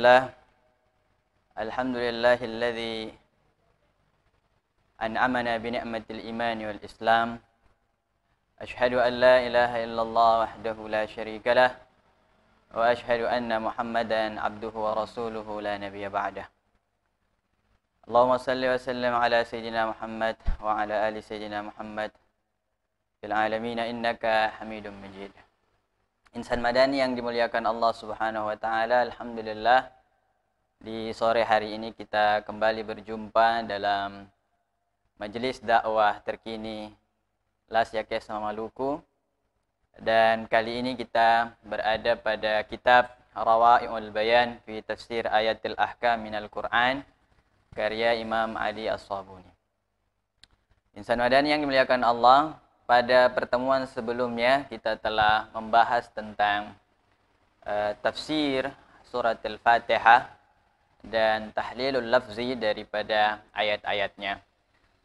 لله الحمد لله الذي أنعمنا بنعمة الإيمان والإسلام أشهد أن لا إله إلا الله وحده لا شريك له وأشهد أن محمدا عبده ورسوله لا نبي بعده اللهم صل وسلم على سيدنا محمد وعلى آل سيدنا محمد في العالمين إنك حميد مجيد. Insan Madani yang dimuliakan Allah Subhanahu wa taala, alhamdulillah di sore hari ini kita kembali berjumpa dalam majelis dakwah terkini Lasyakes Maluku, dan kali ini kita berada pada kitab Rawa'i'ul Bayan fi Tafsir Ayatil Ahkam minal Quran karya Imam Ali As-Sabuni. Insan Madani yang dimuliakan Allah, pada pertemuan sebelumnya kita telah membahas tentang tafsir surat Al-Fatihah dan tahlilul lafzi daripada ayat-ayatnya.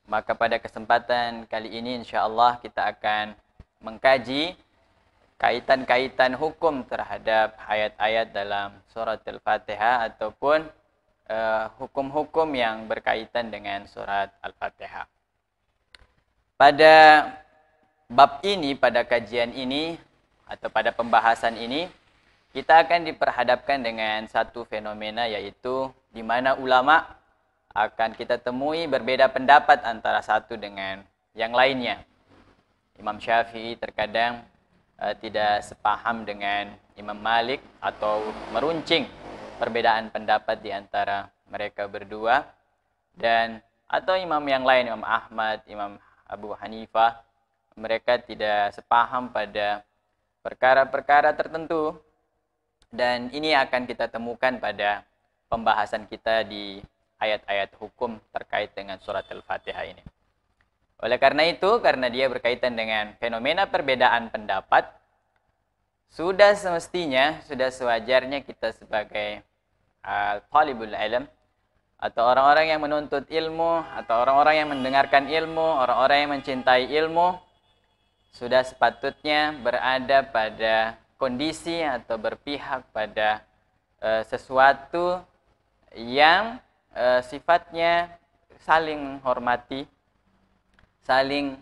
Maka pada kesempatan kali ini insyaallah kita akan mengkaji kaitan-kaitan hukum terhadap ayat-ayat dalam surat Al-Fatihah ataupun hukum-hukum yang berkaitan dengan surat Al-Fatihah. Pada bab ini, pada kajian ini atau pada pembahasan ini, kita akan diperhadapkan dengan satu fenomena, yaitu di mana ulama akan kita temui berbeda pendapat antara satu dengan yang lainnya. Imam Syafi'i terkadang tidak sepaham dengan Imam Malik atau meruncing perbedaan pendapat di antara mereka berdua, dan atau imam yang lain, Imam Ahmad, Imam Abu Hanifah, mereka tidak sepaham pada perkara-perkara tertentu, dan ini akan kita temukan pada pembahasan kita di ayat-ayat hukum terkait dengan surat Al-Fatihah ini. Oleh karena itu, karena dia berkaitan dengan fenomena perbedaan pendapat, sudah semestinya, sudah sewajarnya kita sebagai talibul ilm atau orang-orang yang menuntut ilmu atau orang-orang yang mendengarkan ilmu, orang-orang yang mencintai ilmu, sudah sepatutnya berada pada kondisi atau berpihak pada sesuatu yang sifatnya saling menghormati, saling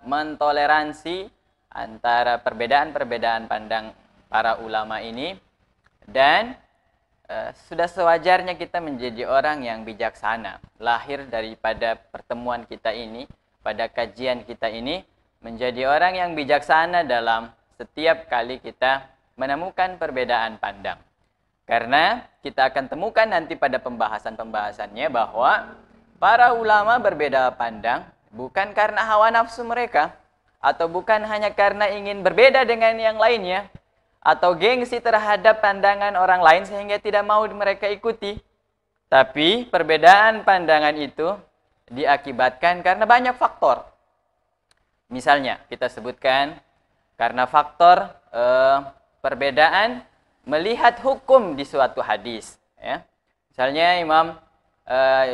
mentoleransi antara perbedaan-perbedaan pandang para ulama ini, dan sudah sewajarnya kita menjadi orang yang bijaksana. Lahir daripada pertemuan kita ini, pada kajian kita ini, menjadi orang yang bijaksana dalam setiap kali kita menemukan perbedaan pandang. Karena kita akan temukan nanti pada pembahasan-pembahasannya bahwa para ulama berbeda pandang bukan karena hawa nafsu mereka, atau bukan hanya karena ingin berbeda dengan yang lainnya, atau gengsi terhadap pandangan orang lain sehingga tidak mau mereka ikuti. Tapi perbedaan pandangan itu diakibatkan karena banyak faktor. Misalnya kita sebutkan karena faktor perbedaan melihat hukum di suatu hadis. Ya. Misalnya Imam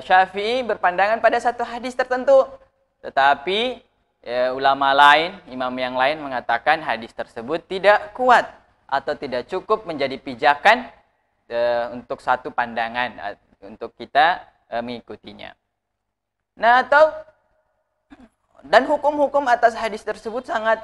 Syafi'i berpandangan pada satu hadis tertentu, tetapi ulama lain, imam yang lain mengatakan hadis tersebut tidak kuat atau tidak cukup menjadi pijakan untuk satu pandangan untuk kita mengikutinya. Nah, dan hukum-hukum atas hadis tersebut sangat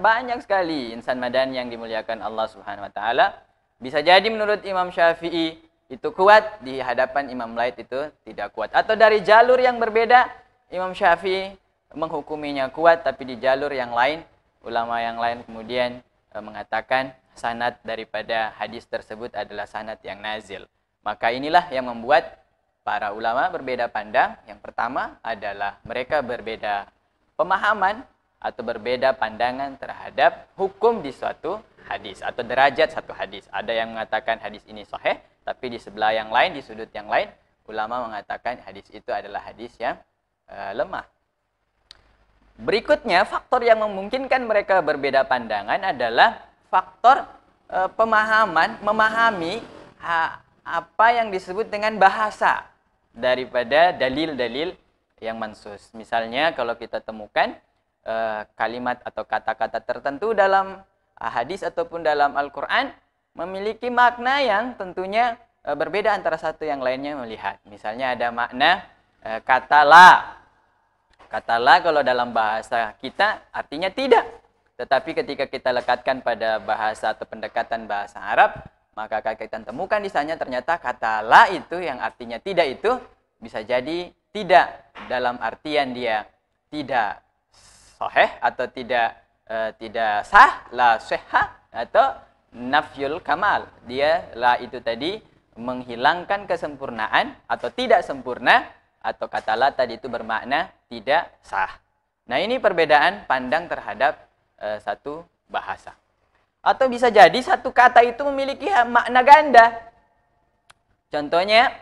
banyak sekali, insan Madani yang dimuliakan Allah Subhanahu wa taala. Bisa jadi menurut Imam Syafi'i itu kuat, di hadapan imam lain itu tidak kuat. Atau dari jalur yang berbeda, Imam Syafi'i menghukuminya kuat, tapi di jalur yang lain, ulama yang lain kemudian mengatakan sanad daripada hadis tersebut adalah sanad yang nazil. Maka inilah yang membuat para ulama berbeda pandang. Yang pertama adalah mereka berbeda pemahaman atau berbeda pandangan terhadap hukum di suatu hadis atau derajat satu hadis. Ada yang mengatakan hadis ini sahih, tapi di sebelah yang lain, di sudut yang lain, ulama mengatakan hadis itu adalah hadis yang lemah. Berikutnya, faktor yang memungkinkan mereka berbeda pandangan adalah faktor memahami apa yang disebut dengan bahasa daripada dalil-dalil yang mansus. Misalnya kalau kita temukan kalimat atau kata-kata tertentu dalam hadis ataupun dalam Al-Quran, memiliki makna yang tentunya berbeda antara satu yang lainnya melihat. Misalnya ada makna kata la. Kata la kalau dalam bahasa kita artinya tidak. Tetapi ketika kita lekatkan pada bahasa atau pendekatan bahasa Arab, maka kita temukan di sana ternyata kata la itu yang artinya tidak itu bisa jadi tidak dalam artian dia tidak sahih atau tidak sah, la sihha, atau nafyul kamal. Dia la itu tadi menghilangkan kesempurnaan atau tidak sempurna, atau kata la tadi itu bermakna tidak sah. Nah, ini perbedaan pandang terhadap satu bahasa. Atau bisa jadi satu kata itu memiliki makna ganda. Contohnya,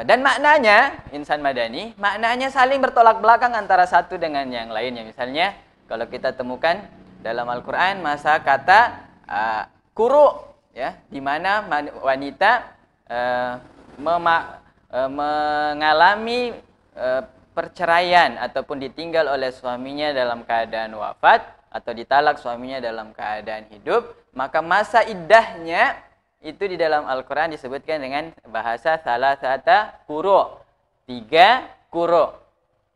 dan maknanya, insan madani, maknanya saling bertolak belakang antara satu dengan yang lainnya. Misalnya, kalau kita temukan dalam Al-Quran masa kata kuru, ya, di mana wanita mengalami perceraian ataupun ditinggal oleh suaminya dalam keadaan wafat atau ditalak suaminya dalam keadaan hidup, maka masa iddahnya itu di dalam Al-Quran disebutkan dengan bahasa salasata kuru, 3 kuru.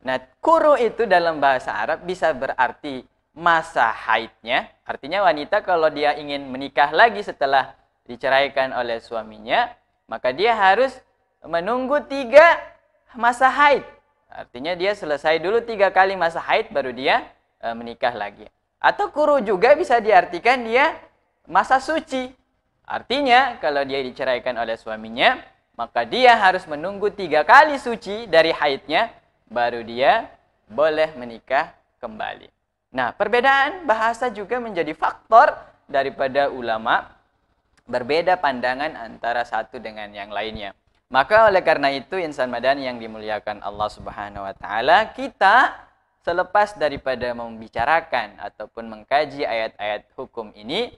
Nah, kuru itu dalam bahasa Arab bisa berarti masa haidnya, artinya wanita kalau dia ingin menikah lagi setelah diceraikan oleh suaminya, maka dia harus menunggu 3 masa haid. Artinya dia selesai dulu 3 kali masa haid baru dia menikah lagi. Atau kuru juga bisa diartikan dia masa suci. Artinya kalau dia diceraikan oleh suaminya, maka dia harus menunggu 3 kali suci dari haidnya baru dia boleh menikah kembali. Nah, perbedaan bahasa juga menjadi faktor daripada ulama berbeda pandangan antara satu dengan yang lainnya. Maka oleh karena itu insan madani yang dimuliakan Allah Subhanahu wa taala, kita selepas daripada membicarakan ataupun mengkaji ayat-ayat hukum ini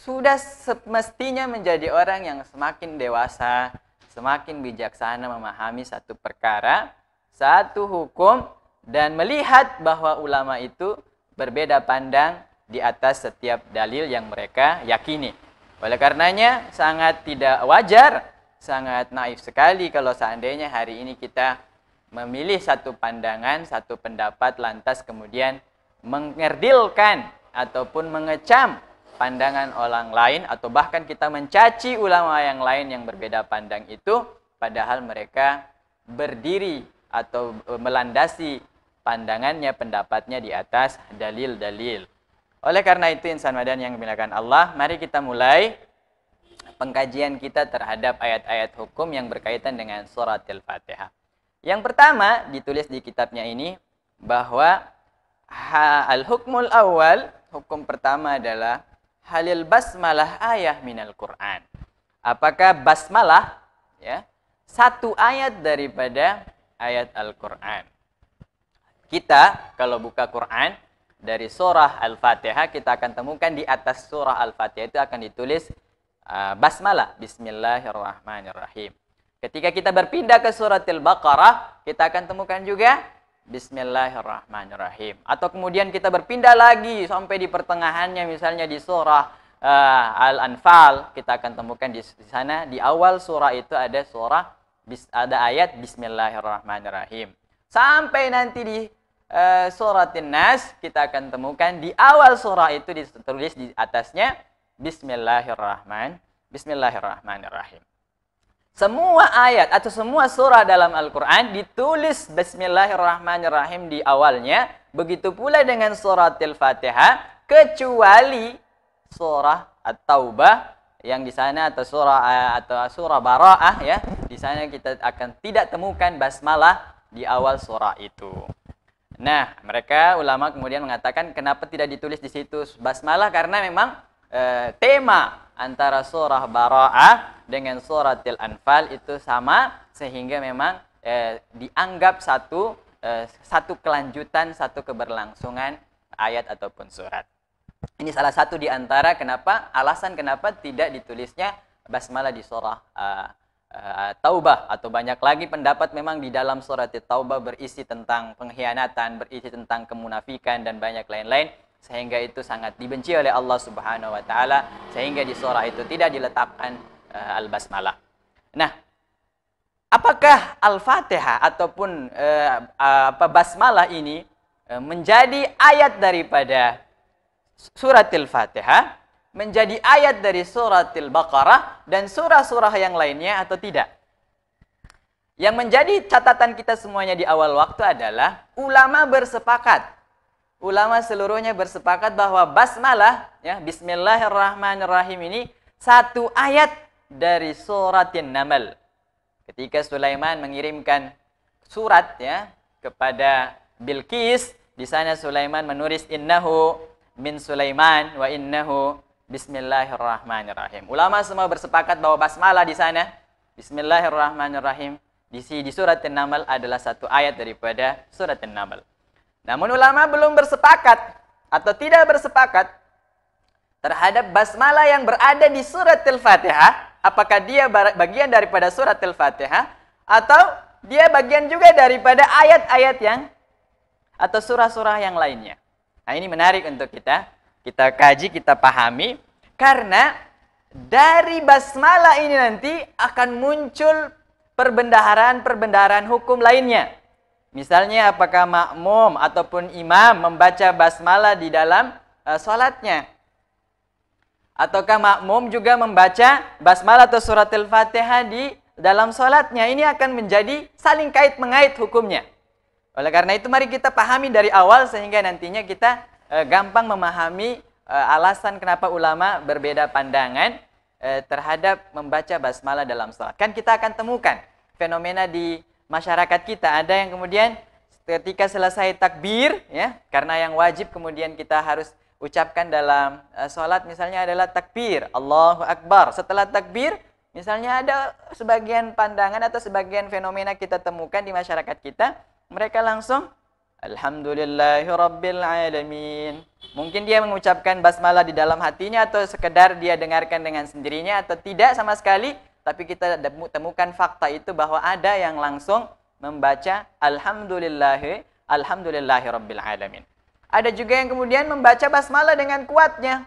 sudah semestinya menjadi orang yang semakin dewasa, semakin bijaksana memahami satu perkara, satu hukum, dan melihat bahwa ulama itu berbeda pandang di atas setiap dalil yang mereka yakini. Oleh karenanya sangat tidak wajar, sangat naif sekali kalau seandainya hari ini kita memilih satu pandangan, satu pendapat, lantas kemudian mengerdilkan ataupun mengecam pandangan orang lain, atau bahkan kita mencaci ulama yang lain yang berbeda pandang itu, padahal mereka berdiri atau melandasi pandangannya, pendapatnya di atas dalil-dalil. Oleh karena itu insan madani yang dimuliakan Allah, mari kita mulai pengkajian kita terhadap ayat-ayat hukum yang berkaitan dengan surat Al-Fatihah. Yang pertama ditulis di kitabnya ini bahwa al-hukmul awal, hukum pertama adalah halil basmalah ayah minal Quran. Apakah basmalah, ya, satu ayat daripada ayat Al-Quran. Kita kalau buka Quran dari surah Al-Fatihah, kita akan temukan di atas surah Al-Fatihah itu akan ditulis basmalah, bismillahirrahmanirrahim. Ketika kita berpindah ke surat Al-Baqarah, kita akan temukan juga bismillahirrahmanirrahim. Atau kemudian kita berpindah lagi sampai di pertengahannya, misalnya di surah Al-Anfal, kita akan temukan di sana di awal surah itu ada ayat bismillahirrahmanirrahim. Sampai nanti di surat An-Nas, kita akan temukan di awal surah itu ditulis di atasnya Bismillahirrahmanirrahim. Semua ayat atau semua surah dalam Al-Quran ditulis Bismillahirrahmanirrahim di awalnya. Begitu pula dengan surat Al-Fatihah, kecuali surah At-Taubah yang di sana, atau surah Bara'ah, ya. Di sana kita akan tidak temukan basmalah di awal surah itu. Nah, mereka ulama kemudian mengatakan kenapa tidak ditulis di situ basmalah, karena memang tema antara surah Bara'ah dengan surat Al-Anfal itu sama, sehingga memang dianggap satu kelanjutan, satu keberlangsungan ayat ataupun surat. Ini salah satu di antara alasan kenapa tidak ditulisnya basmalah di surah Taubah, atau banyak lagi pendapat memang di dalam surat Taubah berisi tentang pengkhianatan, berisi tentang kemunafikan dan banyak lain-lain, sehingga itu sangat dibenci oleh Allah Subhanahu wa taala, sehingga di surah itu tidak diletakkan al-basmalah. Nah, apakah Al-Fatihah ataupun basmalah ini menjadi ayat daripada surat Al-Fatihah, menjadi ayat dari surat Al-Baqarah dan surah-surah yang lainnya atau tidak? Yang menjadi catatan kita semuanya di awal waktu adalah ulama bersepakat. Ulama seluruhnya bersepakat bahwa basmalah, ya, Bismillahirrahmanirrahim ini satu ayat dari surat An-Naml. Ketika Sulaiman mengirimkan surat, ya, kepada Bilqis, di sana Sulaiman menulis innahu min Sulaiman wa innahu Bismillahirrahmanirrahim. Ulama semua bersepakat bahwa basmalah di sana Bismillahirrahmanirrahim di surat An-Naml adalah satu ayat daripada surat An-Naml. Namun ulama belum bersepakat atau tidak bersepakat terhadap basmalah yang berada di surat Al-Fatihah, apakah dia bagian daripada surat Al-Fatihah atau dia bagian juga daripada ayat-ayat yang atau surah-surah yang lainnya. Nah, ini menarik untuk kita kaji, kita pahami, karena dari basmalah ini nanti akan muncul perbendaharaan hukum lainnya. Misalnya apakah makmum ataupun imam membaca basmalah di dalam salatnya? Ataukah makmum juga membaca basmalah atau surat Al-Fatihah di dalam salatnya? Ini akan menjadi saling kait-mengait hukumnya. Oleh karena itu mari kita pahami dari awal sehingga nantinya kita gampang memahami alasan kenapa ulama berbeda pandangan terhadap membaca basmalah dalam salat. Kan kita akan temukan fenomena di masyarakat kita, ada yang kemudian ketika selesai takbir, ya, karena yang wajib kemudian kita harus ucapkan dalam salat misalnya adalah takbir, Allahu Akbar. Setelah takbir, misalnya ada sebagian pandangan atau sebagian fenomena kita temukan di masyarakat kita, mereka langsung Alhamdulillahirabbil alamin. Mungkin dia mengucapkan basmalah di dalam hatinya atau sekedar dia dengarkan dengan sendirinya atau tidak sama sekali, tapi kita temukan fakta itu bahwa ada yang langsung membaca Alhamdulillahirabbil alamin. Ada juga yang kemudian membaca basmalah dengan kuatnya.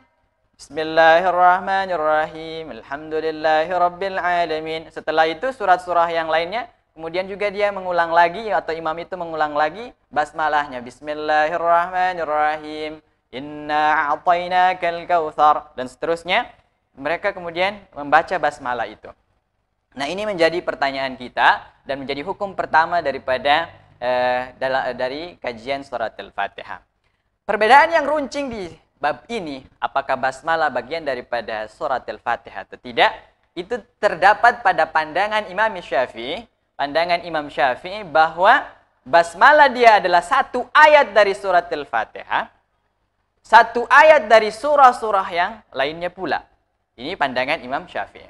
Bismillahirrahmanirrahim. Alhamdulillahirabbil alamin. Setelah itu surah-surah yang lainnya kemudian juga dia mengulang lagi atau imam itu mengulang lagi basmalahnya. Bismillahirrahmanirrahim. Inna a'tainakal kautsar dan seterusnya. Mereka kemudian membaca basmalah itu. Nah, ini menjadi pertanyaan kita dan menjadi hukum pertama daripada dari kajian surat Al-Fatihah. Perbedaan yang runcing di bab ini, apakah basmalah bagian daripada surat Al-Fatihah atau tidak, itu terdapat pada pandangan Imam Syafi'i. Pandangan Imam Syafi'i bahwa basmalah dia adalah satu ayat dari surat Al-Fatihah, satu ayat dari surah-surah yang lainnya pula. Ini pandangan Imam Syafi'i.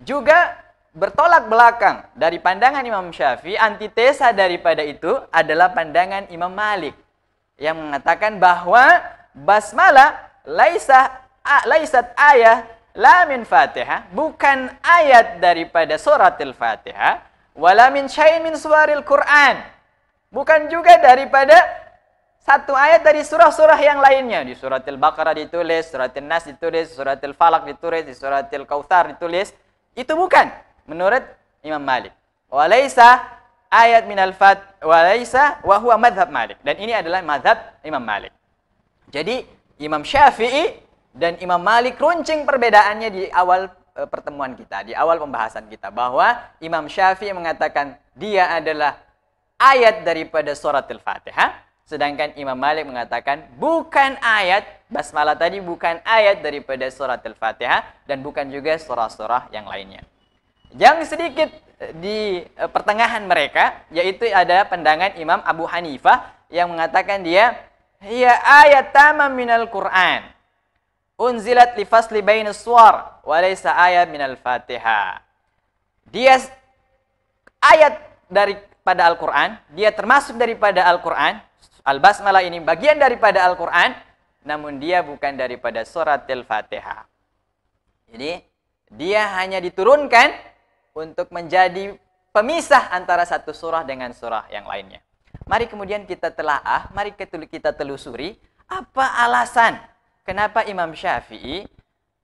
Juga bertolak belakang dari pandangan Imam Syafi'i, antitesa daripada itu adalah pandangan Imam Malik yang mengatakan bahwa basmalah laisat ayat la min Fatihah, bukan ayat daripada surat Al-Fatihah, wala min syai'in min suwaril Quran, bukan juga daripada satu ayat dari surah-surah yang lainnya. Di surat Al-Baqarah ditulis, surat An-Nas ditulis, surat Al-Falaq ditulis, di surat Al-Kautsar ditulis. Itu bukan menurut Imam Malik. Walaisa ayat minal walaisa wa huwa madhab Malik. Dan ini adalah madhab Imam Malik. Jadi Imam Syafi'i dan Imam Malik runcing perbedaannya di awal pertemuan kita, di awal pembahasan kita, bahwa Imam Syafi'i mengatakan dia adalah ayat daripada surat Al-Fatihah. Sedangkan Imam Malik mengatakan bukan ayat, basmalah tadi bukan ayat daripada surat Al-Fatihah dan bukan juga surah-surah yang lainnya. Yang sedikit di pertengahan mereka, yaitu ada pandangan Imam Abu Hanifah yang mengatakan dia ayat tamam minal Quran. Unzilat li fasli bainas suwar wa laysa ayat minal Fatihah. Dia ayat daripada Al-Quran, dia termasuk daripada Al-Quran. Al-Basmalah ini bagian daripada Al-Quran, namun dia bukan daripada surat Al-Fatihah. Jadi, dia hanya diturunkan untuk menjadi pemisah antara satu surah dengan surah yang lainnya. Mari kemudian kita telaah, mari kita telusuri, Apa alasan kenapa Imam Syafi'i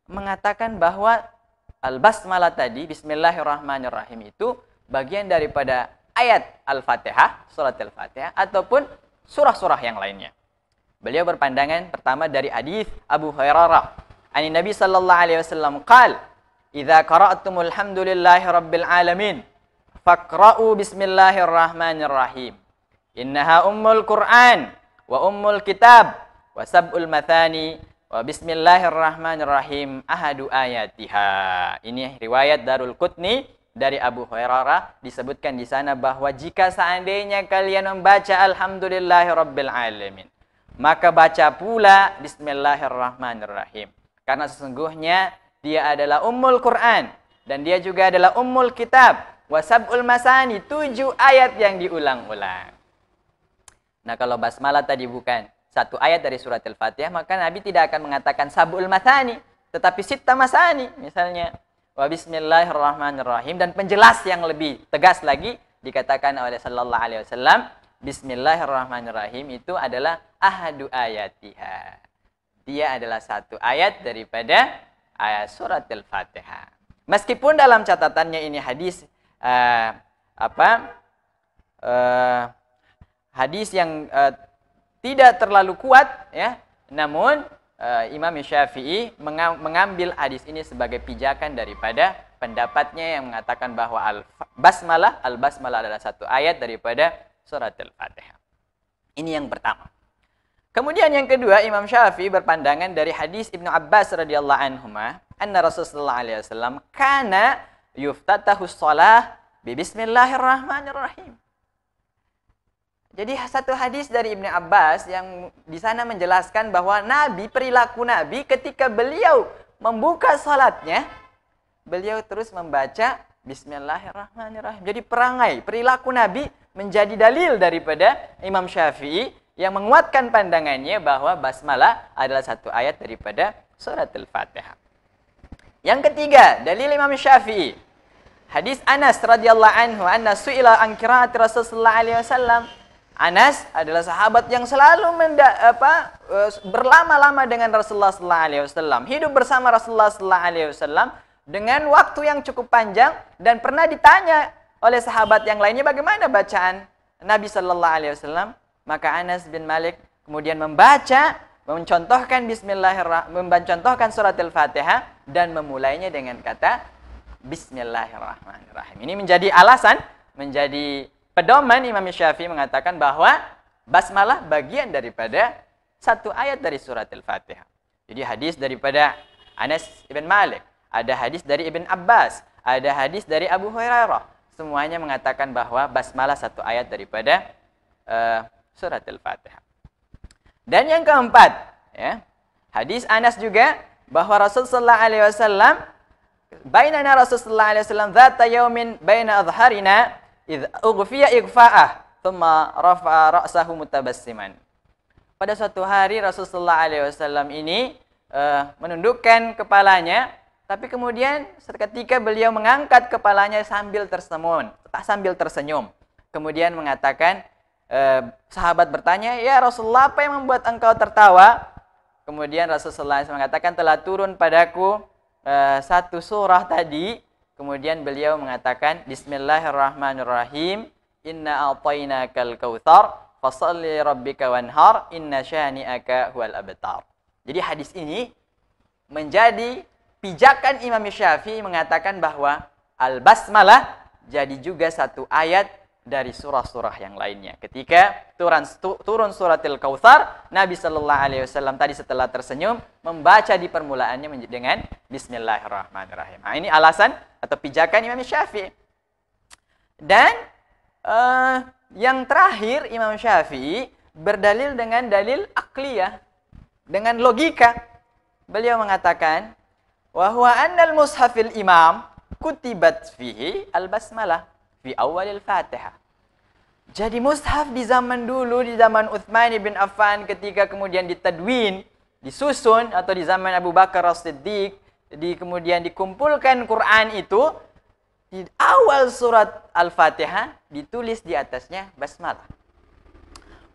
mengatakan bahwa al-basmalah tadi, bismillahirrahmanirrahim, itu bagian daripada ayat Al-Fatihah, surat Al-Fatihah, ataupun surah-surah yang lainnya? Beliau berpandangan pertama dari hadis Abu Hurairah. Ani Nabi sallallahu alaihi wasallam qaal, "Idza qara'tumul hamdulillahi rabbil alamin, faqra'u bismillahirrahmanirrahim. Innaha ummul Qur'an wa ummul kitab wa sab'ul mathani wa bismillahirrahmanirrahim ahadu ayatiha." Ini riwayat Darul Qutni dari Abu Hurairah. Disebutkan di sana bahwa jika seandainya kalian membaca alhamdulillahirabbil alamin, maka baca pula bismillahirrahmanirrahim. Karena sesungguhnya dia adalah ummul Quran dan dia juga adalah ummul kitab wa sab'ul masani, 7 ayat yang diulang-ulang. Nah, kalau basmalah tadi bukan satu ayat dari surat Al-Fatihah, maka Nabi tidak akan mengatakan sab'ul masani, tetapi sitta masani misalnya. Wa bismillahirrahmanirrahim, dan penjelas yang lebih tegas lagi dikatakan oleh sallallahu alaihi wasallam, bismillahirrahmanirrahim itu adalah ahadu ayatiha. Dia adalah satu ayat daripada ayat surat Al-Fatihah. Meskipun dalam catatannya ini hadis hadis yang tidak terlalu kuat, ya, namun Imam Syafi'i mengambil hadis ini sebagai pijakan daripada pendapatnya yang mengatakan bahwa al-basmalah adalah satu ayat daripada surat Al-Fatihah. Ini yang pertama. Kemudian yang kedua, Imam Syafi'i berpandangan dari hadis Ibnu Abbas radhiyallahu anhuma, anna Rasulullah alaihi wasallam kana yuftatahu shalah bi bismillahirrahmanirrahim. Jadi satu hadis dari Ibnu Abbas yang di sana menjelaskan bahwa perilaku Nabi ketika beliau membuka salatnya, beliau terus membaca bismillahirrahmanirrahim. Jadi perilaku Nabi menjadi dalil daripada Imam Syafi'i yang menguatkan pandangannya bahwa basmalah adalah satu ayat daripada surat Al-Fatihah. Yang ketiga, dalil Imam Syafi'i, hadis Anas radhiyallahu anhu, anna su'ila an qiraati Rasulullah alaihi wasallam. Anas adalah sahabat yang selalu berlama-lama dengan Rasulullah sallallahu alaihi wasallam, hidup bersama Rasulullah sallallahu alaihi wasallam dengan waktu yang cukup panjang, dan pernah ditanya oleh sahabat yang lainnya bagaimana bacaan Nabi sallallahu alaihi wasallam. Maka Anas bin Malik kemudian mencontohkan mencontohkan surat Al-Fatihah dan memulainya dengan kata bismillahirrahmanirrahim. Ini menjadi alasan, menjadi pedoman Imam Syafi'i mengatakan bahwa basmalah bagian daripada satu ayat dari surat Al-Fatihah. Jadi hadis daripada Anas bin Malik, ada hadis dari Ibn Abbas, ada hadis dari Abu Hurairah. Semuanya mengatakan bahwa basmalah satu ayat daripada surat Al-Fatihah. Dan yang keempat, ya, hadis Anas juga bahwa Rasulullah sallallahu alaihi wasallam, bainana Rasulullah alaihi wasallam dzata yaumin baina adharina idz ughfiya ighfa'ah thumma rafa'a ra'sahu mutabassiman. Pada suatu hari Rasulullah alaihi wasallam ini menundukkan kepalanya, tapi kemudian seketika beliau mengangkat kepalanya sambil tersenyum. Kemudian mengatakan, sahabat bertanya, "Ya Rasulullah, apa yang membuat engkau tertawa?" Kemudian Rasulullah SAW mengatakan, "Telah turun padaku satu surah tadi." Kemudian beliau mengatakan, "Bismillahirrahmanirrahim. Inna a'tainakal kautsar, fashalli rabbika wanhar, inna syani'aka huwal abtar." Jadi hadis ini menjadi pijakan Imam Syafi'i mengatakan bahwa al-basmalah jadi juga satu ayat dari surah-surah yang lainnya. Ketika turun surat Al-Kautsar, Nabi sallallahu alaihi wasallam tadi setelah tersenyum membaca di permulaannya dengan bismillahirrahmanirrahim. Nah, ini alasan atau pijakan Imam Syafi'i. Dan yang terakhir, Imam Syafi'i berdalil dengan dalil akliyah, dengan logika. Beliau mengatakan, wa huwa annal mushafil imam kutibat fihi al-basmalah fi awalil Fatihah. Jadi mushaf di zaman dulu, di zaman Utsman bin Affan, ketika kemudian ditadwin, disusun, atau di zaman Abu Bakar As-Siddiq, kemudian dikumpulkan Quran itu, di awal surat Al-Fatihah ditulis di atasnya basmalah.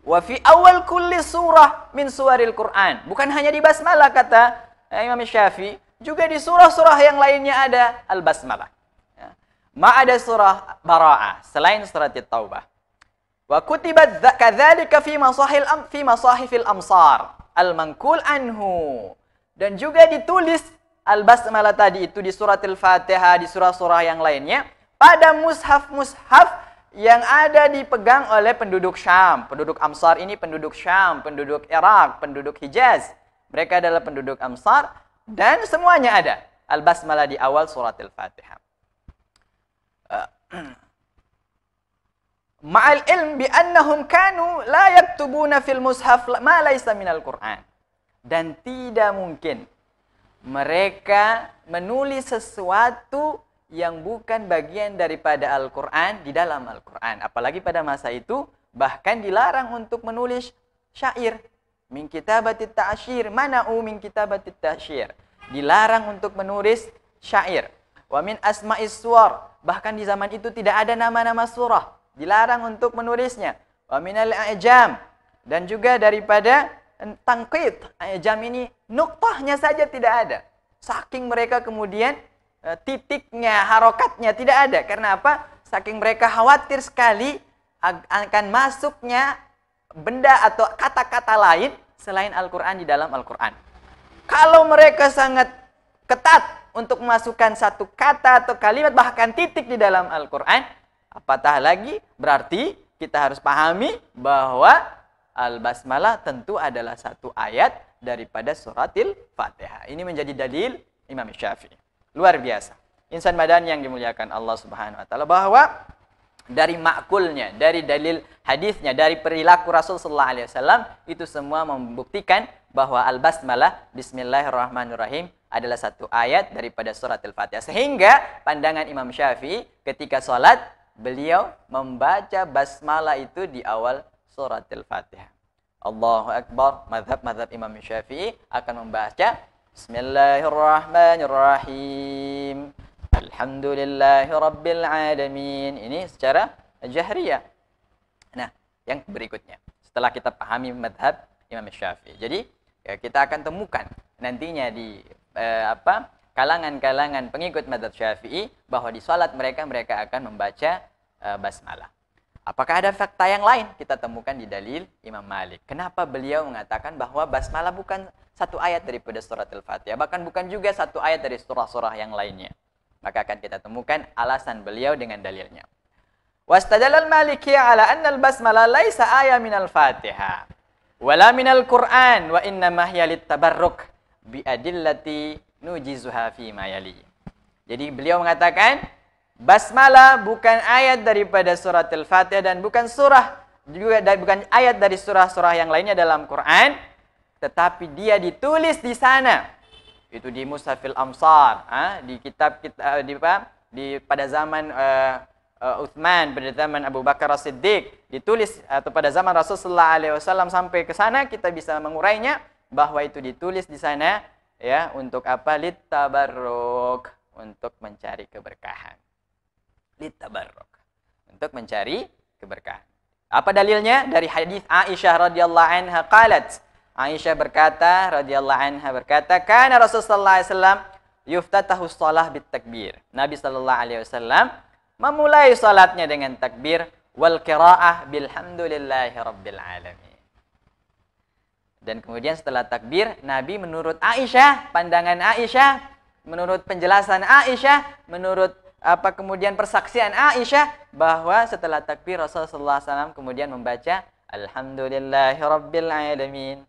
Wa fi awal kulli surah min suwaril Qur'an. Bukan hanya di basmalah kata Imam Syafi'i, juga di surah-surah yang lainnya ada al-basmalah. Ya. Ma ada surah Bara'ah selain surat At-Taubah. Wa kutibat kadzalika fi masahifil amsar al-manqul anhu. Dan juga ditulis al-basmalah tadi itu di surat Al-Fatihah, di surah-surah yang lainnya pada mushaf-mushaf yang ada dipegang oleh penduduk Syam. Penduduk Amsar ini penduduk Syam, penduduk Irak, penduduk Hijaz. Mereka adalah penduduk Amsar dan semuanya ada al-basmalah di awal surat Al-Fatihah. Ma'al ilm bi annahum kanu la yaktubuna fil mushaf ma laysa minal Qur'an. Dan tidak mungkin mereka menulis sesuatu yang bukan bagian daripada Al-Quran di dalam Al-Quran. Apalagi pada masa itu, bahkan dilarang untuk menulis syair. Min kitabatit ta'asyir, mana'u min kitabatit ta'asyir. Dilarang untuk menulis syair. Wa min asma'is suwar, bahkan di zaman itu tidak ada nama-nama surah. Dilarang untuk menulisnya. Wa minal a'jam, dan juga daripada tangqid. A'jam ini, nuktahnya saja tidak ada. Saking mereka kemudian titiknya, harokatnya tidak ada. Karena apa? Saking mereka khawatir sekali akan masuknya benda atau kata-kata lain selain Al-Quran di dalam Al-Quran. Kalau mereka sangat ketat untuk memasukkan satu kata atau kalimat, bahkan titik di dalam Al-Quran, apatah lagi berarti kita harus pahami bahwa Al-Basmalah tentu adalah satu ayat daripada suratil Fatihah. Ini menjadi dalil Imam Syafi'i. Luar biasa. Insan Madani yang dimuliakan Allah Subhanahu wa taala, bahwa dari makulnya, dari dalil hadisnya, dari perilaku Rasul sallallahu alaihi wasallam, itu semua membuktikan bahwa al-basmalah bismillahirrahmanirrahim adalah satu ayat daripada surat Al-Fatihah. Sehingga pandangan Imam Syafi'i ketika salat, beliau membaca basmalah itu di awal surat Al-Fatihah. Allahu akbar. Mazhab Imam Syafi'i akan membaca Bismillahirrahmanirrahim. Alhamdulillahi Rabbil Alamin. Ini secara jahriyah. Nah, yang berikutnya, setelah kita pahami madhab Imam Syafi'i, jadi ya, kita akan temukan nantinya di kalangan-kalangan pengikut madhab Syafi'i bahwa di salat mereka akan membaca basmalah. Apakah ada fakta yang lain? Kita temukan di dalil Imam Malik. Kenapa beliau mengatakan bahwa basmalah bukan satu ayat daripada surat Al-Fatihah, bahkan bukan juga satu ayat dari surah-surah yang lainnya? Maka akan kita temukan alasan beliau dengan dalilnya. Wastadallal Maliki ala anna al-basmalah laisa ayat minal Fatihah wala minal Qur'an wa innama hiya littabarruk bi adillati nujizuha fi ma yali. Jadi beliau mengatakan basmalah bukan ayat daripada surat Al-Fatihah dan bukan ayat dari surah-surah yang lainnya dalam Quran, tetapi dia ditulis di sana. Itu di Mushafil Amsar, di kitab pada zaman Utsman, pada zaman Abu Bakar As-Siddiq, ditulis atau pada zaman Rasulullah SAW sampai ke sana, kita bisa mengurainya bahwa itu ditulis di sana ya untuk apa? Littabarruk, untuk mencari keberkahan. Littabarruk, untuk mencari keberkahan. Apa dalilnya? Dari hadis Aisyah radhiyallahu anha qalat. Aisyah berkata radhiyallahu anha berkata, kana Rasulullah sallallahu alaihi wasallam yuftatahu shalah bitakbir. Nabi sallallahu alaihi wasallam memulai salatnya dengan takbir wal qiraah bilhamdulillahi rabbil alamin. Dan kemudian setelah takbir, Nabi menurut Aisyah, pandangan Aisyah, menurut penjelasan Aisyah, menurut kemudian persaksian Aisyah, bahwa setelah takbir Rasulullah SAW kemudian membaca Alhamdulillahi Rabbil Alamin.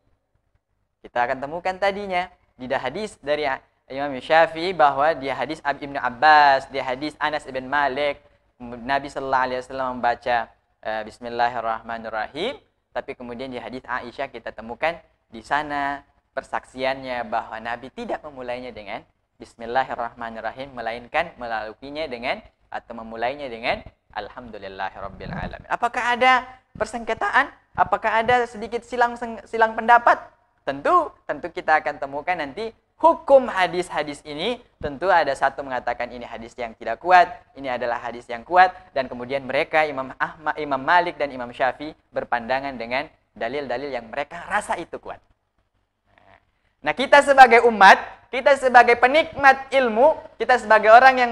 Kita akan temukan tadinya di hadis dari Imam Syafi'i bahwa di hadis Ibnu Abbas, di hadis Anas ibn Malik, Nabi Sallallahu Alaihi Wasallam membaca Bismillahirrahmanirrahim. Tapi kemudian di hadis Aisyah kita temukan di sana persaksiannya bahwa Nabi tidak memulainya dengan Bismillahirrahmanirrahim, melainkan melaluinya dengan atau memulainya dengan Alhamdulillahirabbil alamin. Apakah ada persengketaan? Apakah ada sedikit silang pendapat? Tentu kita akan temukan nanti hukum hadis-hadis ini. Tentu ada satu mengatakan ini hadis yang tidak kuat, ini adalah hadis yang kuat, dan kemudian mereka Imam Malik dan Imam Syafi'i berpandangan dengan dalil-dalil yang mereka rasa itu kuat. Nah, kita sebagai umat, kita sebagai penikmat ilmu, kita sebagai orang yang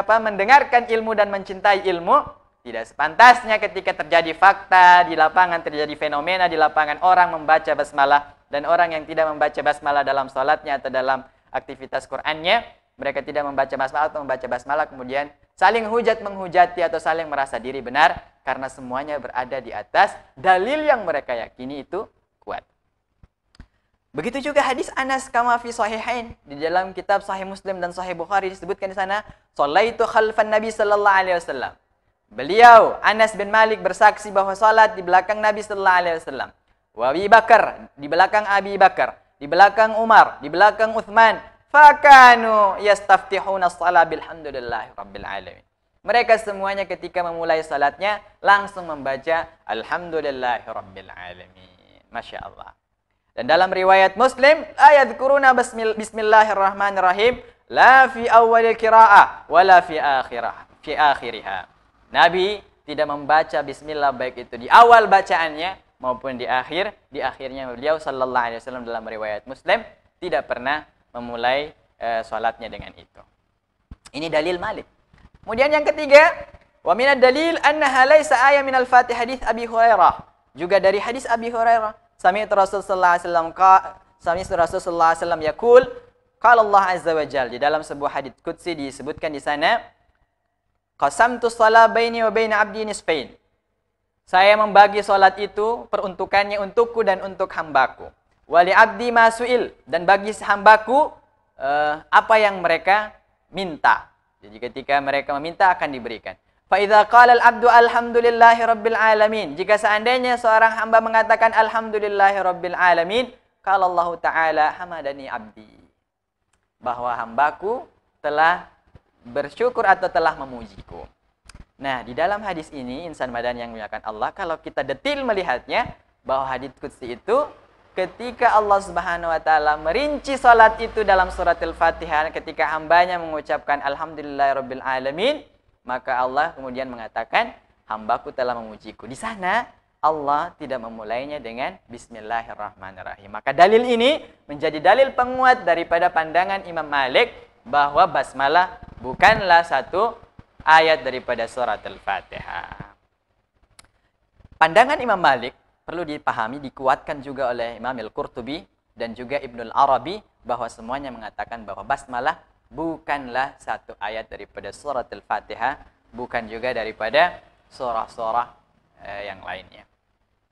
mendengarkan ilmu dan mencintai ilmu, tidak sepantasnya ketika terjadi fakta di lapangan, terjadi fenomena di lapangan, orang membaca basmalah dan orang yang tidak membaca basmalah dalam sholatnya atau dalam aktivitas Qur'annya, mereka tidak membaca basmalah atau membaca basmalah kemudian saling menghujati atau saling merasa diri benar, karena semuanya berada di atas dalil yang mereka yakini itu kuat. Begitu juga hadis Anas kama fi sahihain, di dalam kitab Sahih Muslim dan Sahih Bukhari disebutkan di sana, "Shallaitu khalfan Nabi sallallahu alaihi wasallam." Beliau Anas bin Malik bersaksi bahwa salat di belakang Nabi sallallahu alaihi wasallam. Wa Abi Bakar, di belakang Abi Bakar, di belakang Umar, di belakang Uthman. Fakanu yastaftihuna as-salat bilhamdulillahi rabbil alamin. Mereka semuanya ketika memulai salatnya langsung membaca alhamdulillahi rabbil alamin. Masya Allah. Dan dalam riwayat Muslim, ayat kuruna bismillahirrahmanirrahim, la fi awalil qiraah wala fi akhiriha. Nabi tidak membaca bismillah baik itu di awal bacaannya maupun di akhirnya. Beliau sallallahu alaihi wasallam dalam riwayat Muslim tidak pernah memulai salatnya dengan itu. Ini dalil Malik. Kemudian yang ketiga, wa minad dalil annaha laisa ayat minal Fatihah hadits Abi Hurairah. Juga dari hadis Abi Hurairah, Sami'tu Rasulullah sallallahu alaihi wasallam yaqul, qala Allah azza wa jalla, di dalam sebuah hadits qudsi disebutkan di sana, qasamtu shalah baini wa baina 'abdi nisfain. Saya membagi salat itu peruntukannya untukku dan untuk hambaku. Wali 'abdi ma su'il, dan bagi hambaku apa yang mereka minta. Jadi ketika mereka meminta akan diberikan. Fa idza qala al-'abdu alhamdulillahi rabbil alamin. Jika seandainya seorang hamba mengatakan alhamdulillahi rabbil alamin, qala Allah taala hamadani 'abdi. Bahwa hambaku telah bersyukur atau telah memujiku. Nah, di dalam hadis ini insan badan yang memuliakan Allah, kalau kita detil melihatnya bahwa hadis qudsi itu ketika Allah Subhanahu wa taala merinci salat itu dalam surat Al-Fatihah, ketika hambanya mengucapkan alhamdulillahirabbil alamin, maka Allah kemudian mengatakan hambaku telah memujiku. Di sana Allah tidak memulainya dengan bismillahirrahmanirrahim. Maka dalil ini menjadi dalil penguat daripada pandangan Imam Malik bahwa basmalah bukanlah satu ayat daripada surat Al-Fatihah. Pandangan Imam Malik perlu dipahami, dikuatkan juga oleh Imam Al-Qurtubi dan juga Ibnul Arabi, bahwa semuanya mengatakan bahwa basmalah bukanlah satu ayat daripada surat Al-Fatihah, bukan juga daripada surah-surah yang lainnya.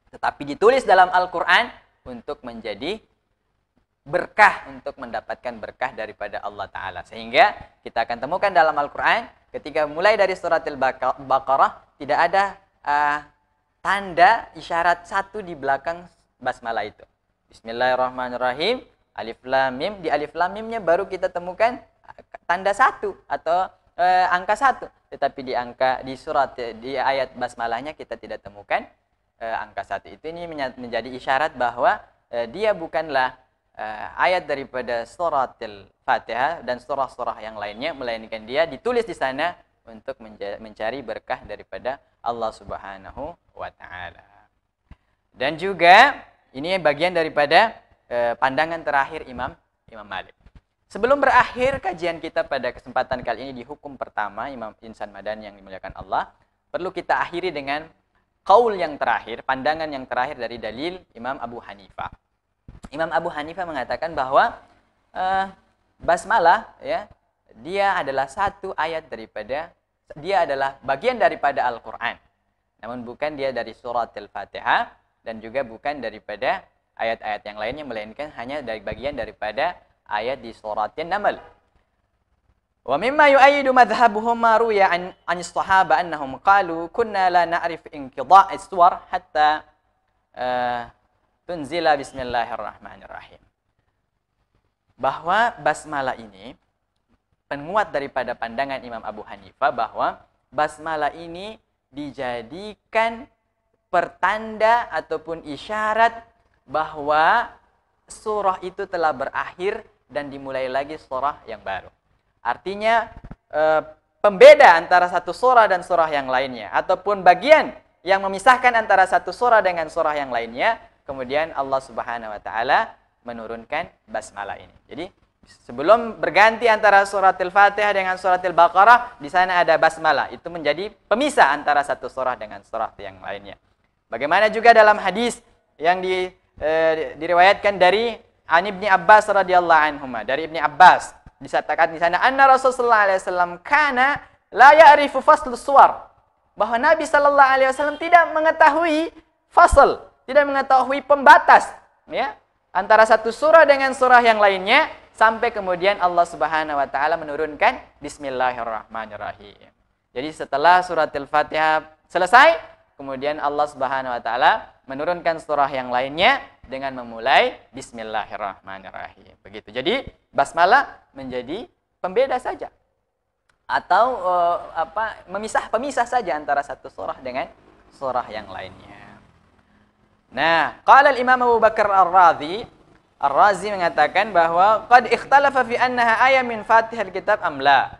Tetapi ditulis dalam Al-Quran untuk menjadi berkah, untuk mendapatkan berkah daripada Allah Ta'ala. Sehingga kita akan temukan dalam Al-Quran, ketika mulai dari surat Al-Baqarah, tidak ada tanda isyarat satu di belakang basmalah itu. Bismillahirrahmanirrahim, alif lam mim. Di alif lam mimnya baru kita temukan tanda satu atau angka satu. Tetapi di ayat basmalahnya kita tidak temukan angka satu. Itu ini menjadi isyarat bahwa dia bukanlah ayat daripada surat Al-Fatihah dan surah-surah yang lainnya, melainkan dia ditulis di sana untuk mencari berkah daripada Allah Subhanahu wa Ta'ala. Dan juga ini bagian daripada pandangan terakhir Imam Malik. Sebelum berakhir kajian kita pada kesempatan kali ini di hukum pertama Imam Insan Madani yang dimuliakan Allah, perlu kita akhiri dengan qaul yang terakhir, pandangan yang terakhir dari dalil Imam Abu Hanifah. Imam Abu Hanifah mengatakan bahwa basmalah ya, dia adalah satu ayat daripada, dia adalah bagian daripada Al-Quran. Namun bukan dia dari surat Al-Fatihah dan juga bukan daripada ayat-ayat yang lainnya, melainkan hanya dari bagian daripada ayat di surat An-Naml. Wa mimma yu'ayyidu madhhabuhum ma ruya an as-sahaba annahum qalu kunna la na'rif inqida' as-suwar hatta tunzila bismillahirrahmanirrahim. Bahwa basmalah ini penguat daripada pandangan Imam Abu Hanifah bahwa basmalah ini dijadikan pertanda ataupun isyarat bahwa surah itu telah berakhir dan dimulai lagi surah yang baru. Artinya pembeda antara satu surah dan surah yang lainnya, ataupun bagian yang memisahkan antara satu surah dengan surah yang lainnya kemudian Allah Subhanahu wa taala menurunkan basmalah ini. Jadi sebelum berganti antara surat Al-Fatihah dengan surat Al-Baqarah, di sana ada basmalah. Itu menjadi pemisah antara satu surah dengan surah yang lainnya. Bagaimana juga dalam hadis yang diriwayatkan dari Ibni Abbas radhiyallahu anhuma, dari Ibni Abbas disatakan di sana anna Rasulullah sallallahu alaihi wasallam kana la ya'rifu fasl suwar, bahwa Nabi sallallahu alaihi wasallam tidak mengetahui fasl, tidak mengetahui pembatas ya antara satu surah dengan surah yang lainnya, sampai kemudian Allah Subhanahu wa taala menurunkan bismillahirrahmanirrahim. Jadi setelah surat Al-Fatihah selesai, kemudian Allah Subhanahu wa taala menurunkan surah yang lainnya dengan memulai bismillahirrahmanirrahim. Begitu. Jadi basmalah menjadi pembeda saja atau pemisah saja antara satu surah dengan surah yang lainnya. Nah, qala al-Imam Abu Bakar Ar-Razi mengatakan bahwa qad ikhtalafa fi annaha ayah min Fatihil kitab am la.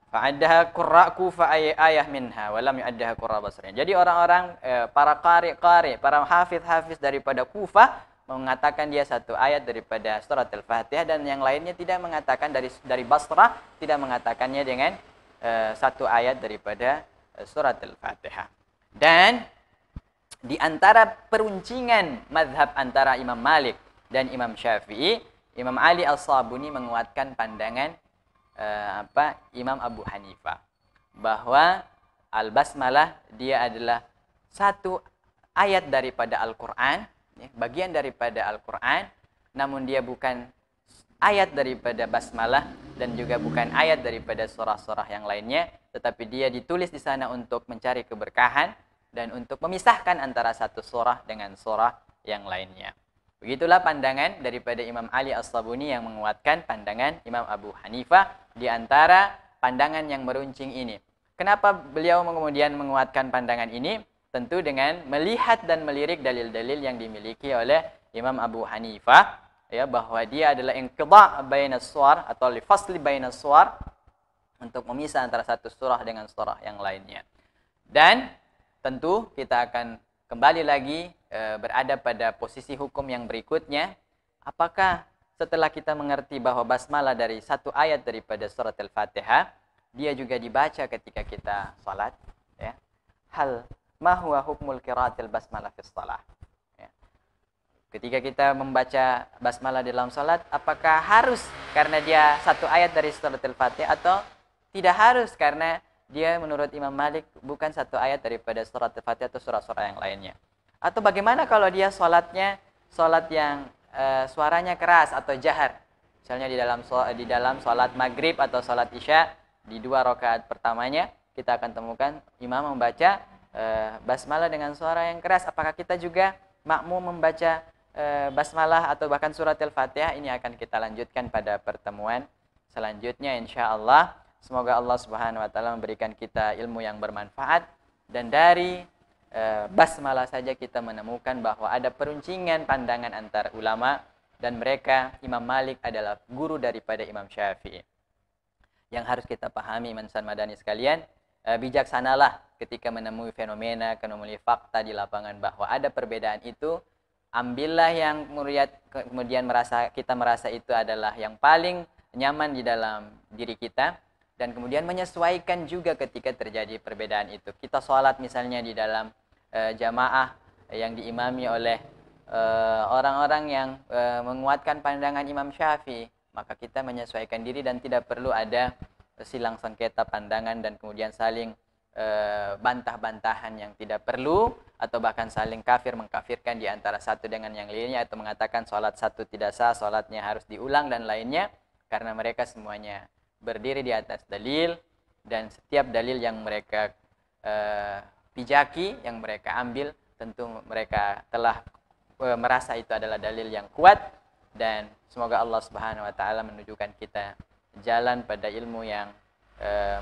Fa'addaha qurra Kufa ayah minha wa lam yu'addaha qurra Basriyin. Jadi orang-orang para qari, para hafiz daripada Kufah mengatakan dia satu ayat daripada surat Al-Fatihah, dan yang lainnya tidak mengatakan dari Basrah tidak mengatakannya dengan satu ayat daripada surat Al-Fatihah. Dan di antara peruncingan mazhab antara Imam Malik dan Imam Syafi'i, Imam Ali As-Sabuni menguatkan pandangan Imam Abu Hanifah, bahwa al-basmalah dia adalah satu ayat daripada Al-Quran, bagian daripada Al-Quran, namun dia bukan ayat daripada basmalah dan juga bukan ayat daripada surah-surah yang lainnya, tetapi dia ditulis di sana untuk mencari keberkahan dan untuk memisahkan antara satu surah dengan surah yang lainnya. Begitulah pandangan daripada Imam Ali As-Sabuni yang menguatkan pandangan Imam Abu Hanifah di antara pandangan yang meruncing ini. Kenapa beliau kemudian menguatkan pandangan ini? Tentu dengan melihat dan melirik dalil-dalil yang dimiliki oleh Imam Abu Hanifah, ya, bahwa dia adalah inqidha' bainas suwar atau li fasli bainas suwar, untuk memisah antara satu surah dengan surah yang lainnya. Dan tentu kita akan kembali lagi berada pada posisi hukum yang berikutnya. Apakah setelah kita mengerti bahwa basmalah dari satu ayat daripada surat Al-Fatihah, dia juga dibaca ketika kita salat, ya? Hal ma huwa hukmul qiraatil basmalah fi shalah? Ya. Ketika kita membaca basmalah dalam salat, apakah harus karena dia satu ayat dari surat Al-Fatihah atau tidak harus karena dia menurut Imam Malik bukan satu ayat daripada surat Al-Fatihah atau surah-surah yang lainnya? Atau bagaimana kalau dia salatnya salat yang suaranya keras atau jahar? Misalnya di dalam salat maghrib atau salat isya, di 2 rakaat pertamanya kita akan temukan imam membaca basmalah dengan suara yang keras. Apakah kita juga makmum membaca basmalah atau bahkan surat Al-Fatihah? Ini akan kita lanjutkan pada pertemuan selanjutnya insyaallah. Semoga Allah Subhanahu wa taala memberikan kita ilmu yang bermanfaat, dan dari basmalah saja kita menemukan bahwa ada peruncingan pandangan antar ulama, dan mereka Imam Malik adalah guru daripada Imam Syafi'i. Yang harus kita pahami insan madani sekalian, bijaksanalah ketika menemui fenomena, menemui fakta di lapangan bahwa ada perbedaan itu. Ambillah yang kemudian kita merasa itu adalah yang paling nyaman di dalam diri kita, dan kemudian menyesuaikan juga ketika terjadi perbedaan itu. Kita sholat misalnya di dalam jamaah yang diimami oleh orang-orang yang menguatkan pandangan Imam Syafi'i, maka kita menyesuaikan diri dan tidak perlu ada silang sengketa pandangan dan kemudian saling bantah-bantahan yang tidak perlu, atau bahkan saling mengkafirkan di antara satu dengan yang lainnya, atau mengatakan sholat satu tidak sah, sholatnya harus diulang dan lainnya, karena mereka semuanya berdiri di atas dalil, dan setiap dalil yang mereka pijaki, yang mereka ambil, tentu mereka telah merasa itu adalah dalil yang kuat. Dan semoga Allah Subhanahu wa taala menunjukkan kita jalan pada ilmu yang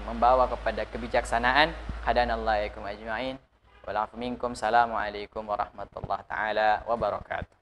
membawa kepada kebijaksanaan. Hadanallahu ajma'in. Wal 'afwu minkum. Assalamualaikum warahmatullahi taala wabarakatuh.